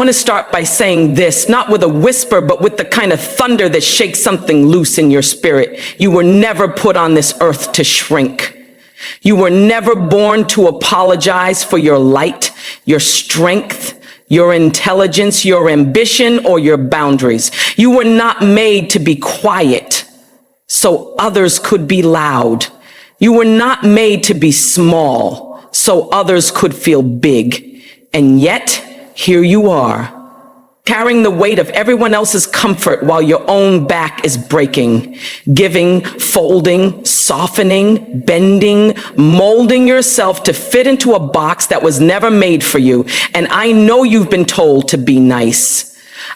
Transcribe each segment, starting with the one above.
want to start by saying this, not with a whisper, but with the kind of thunder that shakes something loose in your spirit. You were never put on this earth to shrink. You were never born to apologize for your light, your strength, your intelligence, your ambition, or your boundaries. You were not made to be quiet so others could be loud. You were not made to be small so others could feel big. And yet, here you are, carrying the weight of everyone else's comfort while your own back is breaking, giving, folding, softening, bending, molding yourself to fit into a box that was never made for you. And I know you've been told to be nice.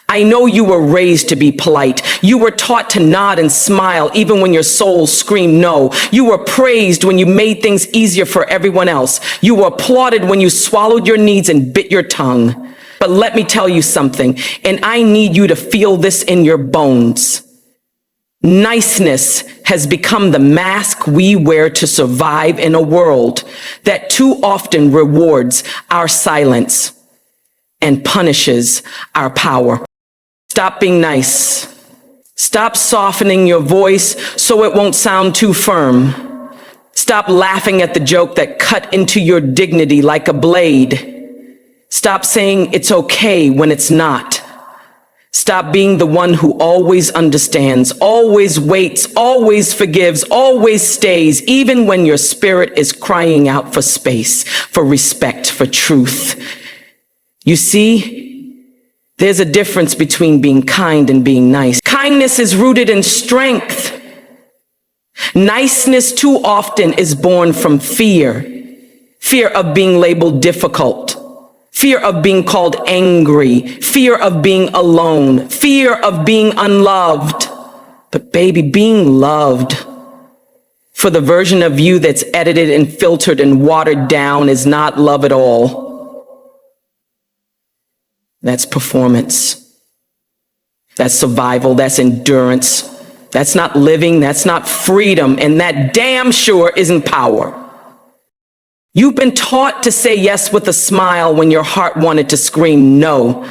I know you were raised to be polite. You were taught to nod and smile even when your soul screamed no. You were praised when you made things easier for everyone else. You were applauded when you swallowed your needs and bit your tongue. But let me tell you something, and I need you to feel this in your bones. Niceness has become the mask we wear to survive in a world that too often rewards our silence and punishes our power. Stop being nice. Stop softening your voice so it won't sound too firm. Stop laughing at the joke that cut into your dignity like a blade. Stop saying it's okay when it's not. Stop being the one who always understands, always waits, always forgives, always stays, even when your spirit is crying out for space, for respect, for truth. You see, there's a difference between being kind and being nice. Kindness is rooted in strength. Niceness too often is born from fear. Fear of being labeled difficult. Fear of being called angry, fear of being alone, fear of being unloved. But baby, being loved for the version of you that's edited and filtered and watered down is not love at all. That's performance. That's survival. That's endurance. That's not living. That's not freedom. And that damn sure isn't power. You've been taught to say yes with a smile when your heart wanted to scream no.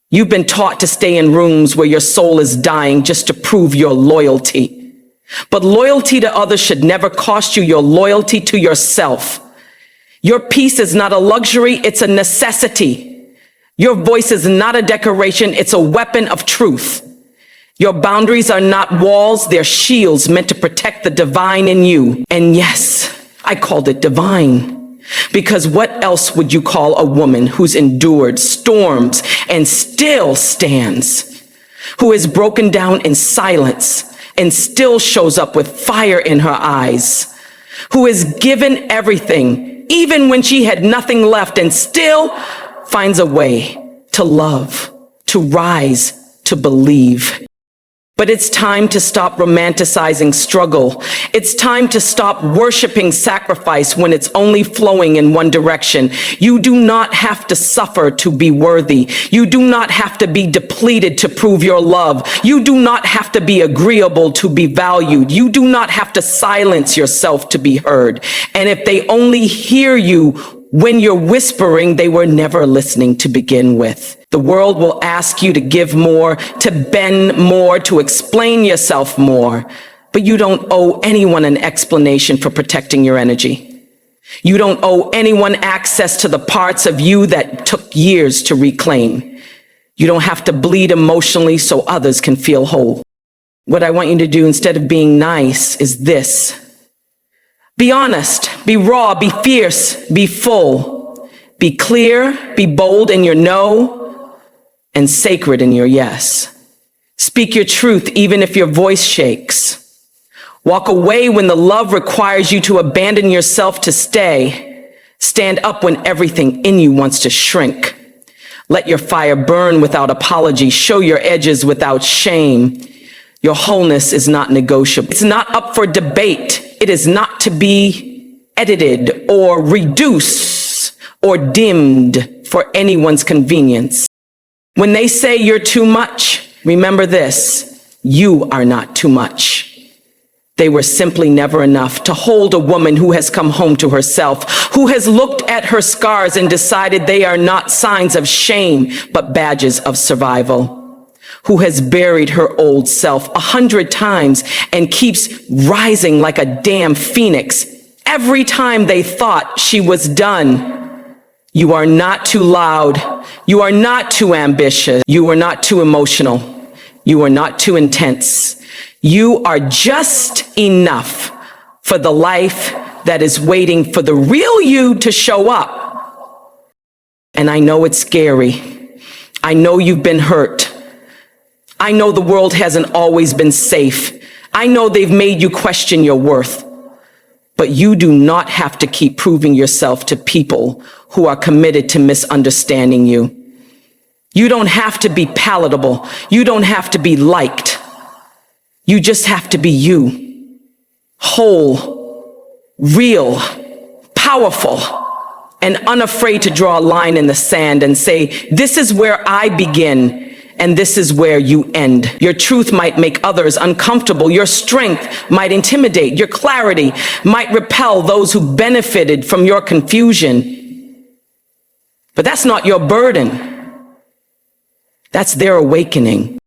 You've been taught to stay in rooms where your soul is dying just to prove your loyalty. But loyalty to others should never cost you your loyalty to yourself. Your peace is not a luxury, it's a necessity. Your voice is not a decoration, it's a weapon of truth. Your boundaries are not walls, they're shields meant to protect the divine in you. And yes, I called it divine, because what else would you call a woman who's endured storms and still stands, who is broken down in silence and still shows up with fire in her eyes, who is given everything, even when she had nothing left, and still finds a way to love, to rise, to believe. But it's time to stop romanticizing struggle. It's time to stop worshiping sacrifice when it's only flowing in one direction. You do not have to suffer to be worthy. You do not have to be depleted to prove your love. You do not have to be agreeable to be valued. You do not have to silence yourself to be heard. And if they only hear you when you're whispering, they were never listening to begin with. The world will ask you to give more, to bend more, to explain yourself more. But you don't owe anyone an explanation for protecting your energy. You don't owe anyone access to the parts of you that took years to reclaim. You don't have to bleed emotionally so others can feel whole. What I want you to do instead of being nice is this. Be honest, be raw, be fierce, be full, be clear, be bold in your no, and sacred in your yes. Speak your truth even if your voice shakes. Walk away when the love requires you to abandon yourself to stay. Stand up when everything in you wants to shrink. Let your fire burn without apology. Show your edges without shame. Your wholeness is not negotiable. It's not up for debate. It is not to be edited or reduced or dimmed for anyone's convenience. When they say you're too much, remember this, you are not too much. They were simply never enough to hold a woman who has come home to herself, who has looked at her scars and decided they are not signs of shame, but badges of survival, who has buried her old self 100 times and keeps rising like a damn phoenix every time they thought she was done. You are not too loud. You are not too ambitious. You are not too emotional. You are not too intense. You are just enough for the life that is waiting for the real you to show up. And I know it's scary. I know you've been hurt. I know the world hasn't always been safe. I know they've made you question your worth. But you do not have to keep proving yourself to people who are committed to misunderstanding you. You don't have to be palatable. You don't have to be liked. You just have to be you. Whole, real, powerful, and unafraid to draw a line in the sand and say, this is where I begin and this is where you end. Your truth might make others uncomfortable. Your strength might intimidate. Your clarity might repel those who benefited from your confusion. But that's not your burden. That's their awakening.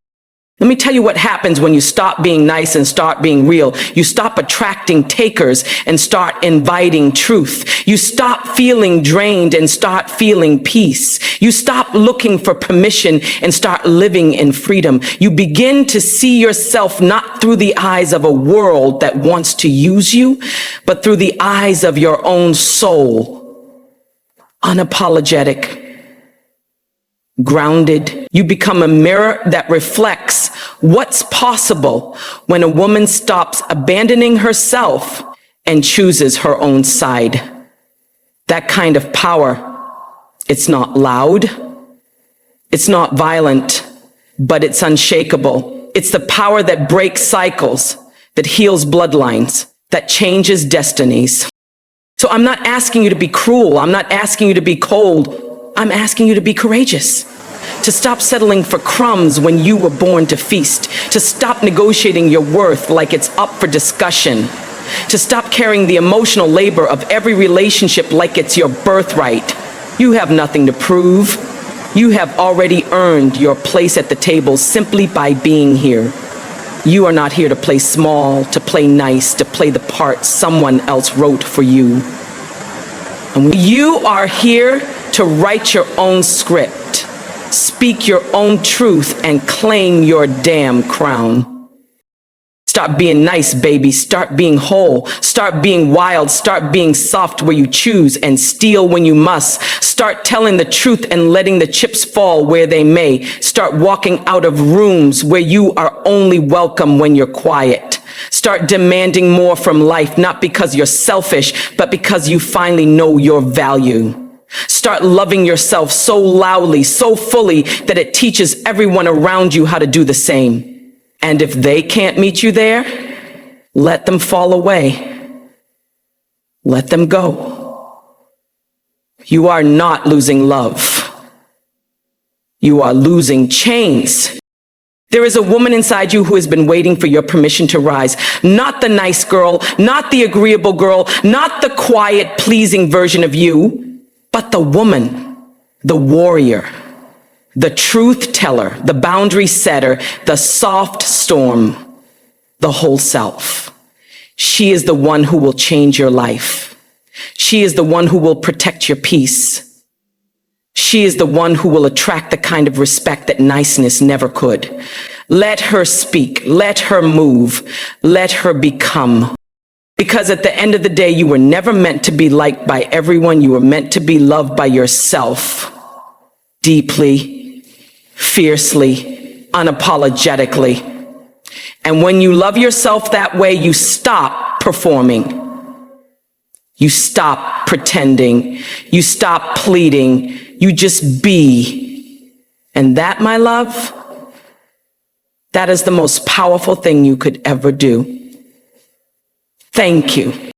Let me tell you what happens when you stop being nice and start being real. You stop attracting takers and start inviting truth. You stop feeling drained and start feeling peace. You stop looking for permission and start living in freedom. You begin to see yourself not through the eyes of a world that wants to use you, but through the eyes of your own soul. Unapologetic. Grounded. You become a mirror that reflects what's possible when a woman stops abandoning herself and chooses her own side. That kind of power, it's not loud, it's not violent, but it's unshakable. It's the power that breaks cycles, that heals bloodlines, that changes destinies. So I'm not asking you to be cruel. I'm not asking you to be cold. I'm asking you to be courageous, to stop settling for crumbs when you were born to feast, to stop negotiating your worth like it's up for discussion, to stop carrying the emotional labor of every relationship like it's your birthright. You have nothing to prove. You have already earned your place at the table simply by being here. You are not here to play small, to play nice, to play the part someone else wrote for you. And you are here to write your own script, speak your own truth, and claim your damn crown. Start being nice, baby. Start being whole. Start being wild. Start being soft where you choose and steal when you must. Start telling the truth and letting the chips fall where they may. Start walking out of rooms where you are only welcome when you're quiet. Start demanding more from life, not because you're selfish, but because you finally know your value. Start loving yourself so loudly, so fully that it teaches everyone around you how to do the same. And if they can't meet you there, let them fall away. Let them go. You are not losing love. You are losing chains. There is a woman inside you who has been waiting for your permission to rise. Not the nice girl, not the agreeable girl, not the quiet, pleasing version of you, but the woman, the warrior, the truth teller, the boundary setter, the soft storm, the whole self. She is the one who will change your life. She is the one who will protect your peace. She is the one who will attract the kind of respect that niceness never could. Let her speak. Let her move. Let her become. Because at the end of the day, you were never meant to be liked by everyone. You were meant to be loved by yourself. Deeply, fiercely, unapologetically. And when you love yourself that way, you stop performing. You stop pretending. You stop pleading. You just be. And that, my love, that is the most powerful thing you could ever do. Thank you.